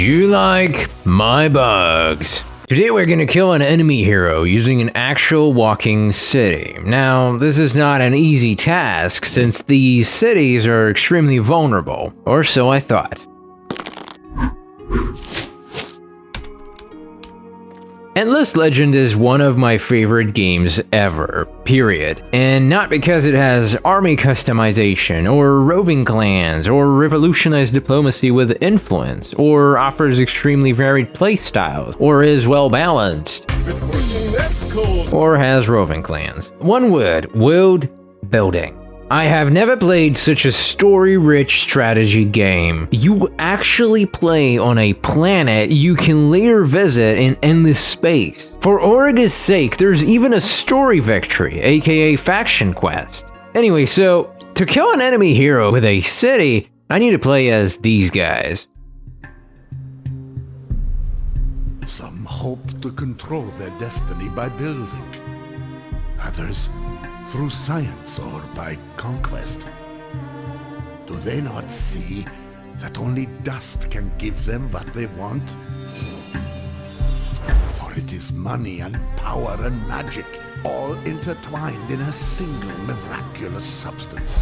you like my bugs? Today we're gonna kill an enemy hero using an actual walking city. Now, this is not an easy task since these cities are extremely vulnerable, or so I thought. Endless Legend is one of my favorite games ever, period. And not because it has army customization, or roving clans, or revolutionized diplomacy with influence, or offers extremely varied playstyles, or is well balanced, or has roving clans. One word, world building. I have never played such a story-rich strategy game. You actually play on a planet you can later visit in endless space. For Orega's sake, there's even a story victory, aka faction quest. Anyway, so to kill an enemy hero with a city, I need to play as these guys. Some hope to control their destiny by building. Others through science or by conquest. Do they not see that only dust can give them what they want? For it is money and power and magic, all intertwined in a single miraculous substance.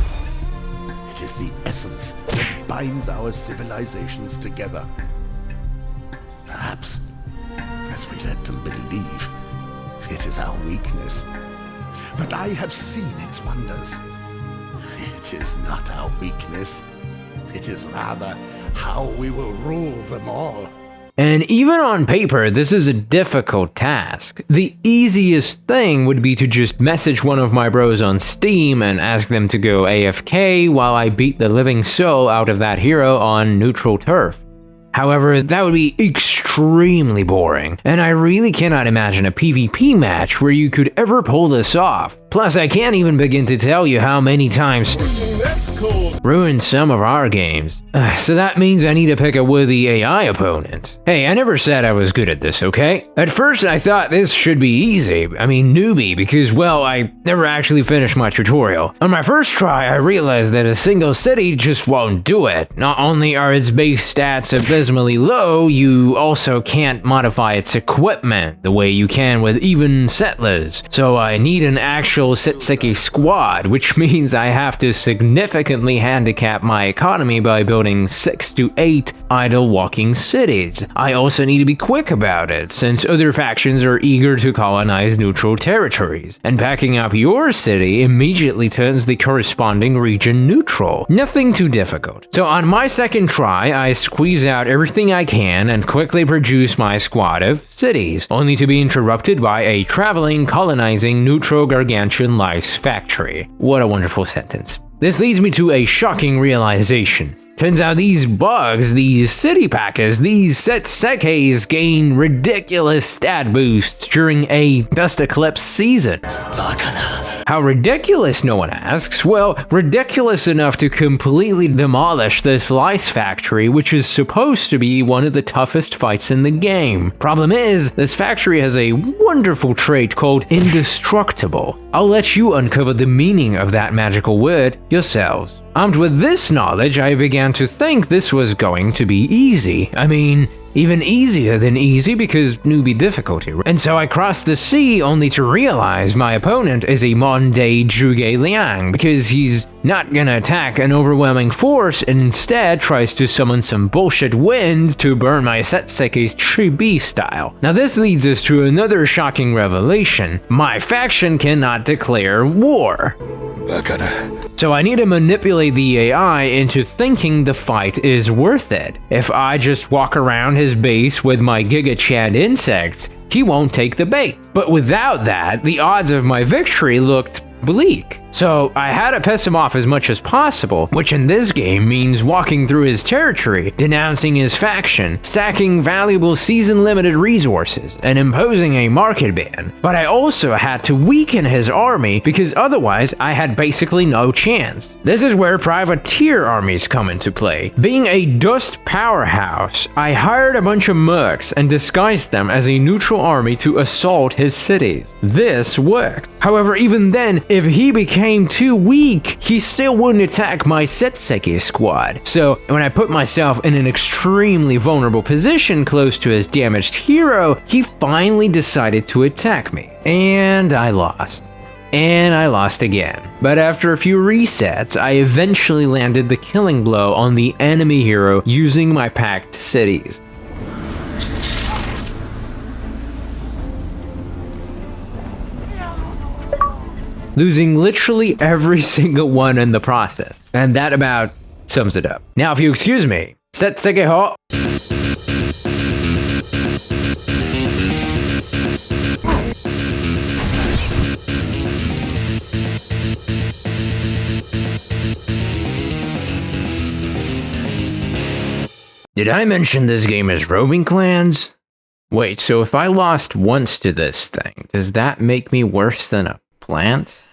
It is the essence that binds our civilizations together. Perhaps, as we let them believe, it is our weakness. But I have seen its wonders. It is not our weakness. It is rather how we will rule them all. And even on paper, this is a difficult task. The easiest thing would be to just message one of my bros on Steam and ask them to go AFK while I beat the living soul out of that hero on neutral turf. However, that would be extremely boring, and I really cannot imagine a PvP match where you could ever pull this off. Plus, I can't even begin to tell you how many times ruined some of our games. So that means I need to pick a worthy AI opponent. Hey, I never said I was good at this, okay? At first I thought this should be easy, newbie, because well, I never actually finished my tutorial. On my first try, I realized that a single city just won't do it. Not only are its base stats abysmally low, you also can't modify its equipment the way you can with even settlers. So I need an actual SEKAI squad, which means I have to significantly handicap my economy by building 6 to 8 idle walking cities. I also need to be quick about it, since other factions are eager to colonize neutral territories, and packing up your city immediately turns the corresponding region neutral. Nothing too difficult. So on my second try, I squeeze out everything I can and quickly produce my squad of cities, only to be interrupted by a traveling, colonizing, neutral gargantuan lice factory. What a wonderful sentence. This leads me to a shocking realization. Turns out these bugs, these city packers, these SEKAIs gain ridiculous stat boosts during a dust eclipse season. How ridiculous, no one asks? Well, ridiculous enough to completely demolish this lice factory, which is supposed to be one of the toughest fights in the game. Problem is, this factory has a wonderful trait called indestructible. I'll let you uncover the meaning of that magical word yourselves. Armed with this knowledge, I began to think this was going to be easy. Even easier than easy because newbie difficulty. And so I crossed the sea only to realize my opponent is a modern-day Zhuge Liang, because he's not gonna attack an overwhelming force and instead tries to summon some bullshit wind to burn my SEKAI's chibi style. Now this leads us to another shocking revelation. My faction cannot declare war. So I need to manipulate the AI into thinking the fight is worth it. If I just walk around his base with my Giga-Chad insects, he won't take the bait. But without that, the odds of my victory looked bleak. So I had to piss him off as much as possible, which in this game means walking through his territory, denouncing his faction, sacking valuable season-limited resources, and imposing a market ban. But I also had to weaken his army because otherwise I had basically no chance. This is where privateer armies come into play. Being a dust powerhouse, I hired a bunch of mercs and disguised them as a neutral army to assault his cities. This worked. However, even then, if he became too weak, he still wouldn't attack my SEKAI squad. So when I put myself in an extremely vulnerable position close to his damaged hero, he finally decided to attack me. And I lost. And I lost again. But after a few resets, I eventually landed the killing blow on the enemy hero using my packed cities. Losing literally every single one in the process. And that about sums it up. Now if you excuse me, set SEKAI ho. Did I mention this game is roving clans? Wait, so if I lost once to this thing, does that make me worse than a plant?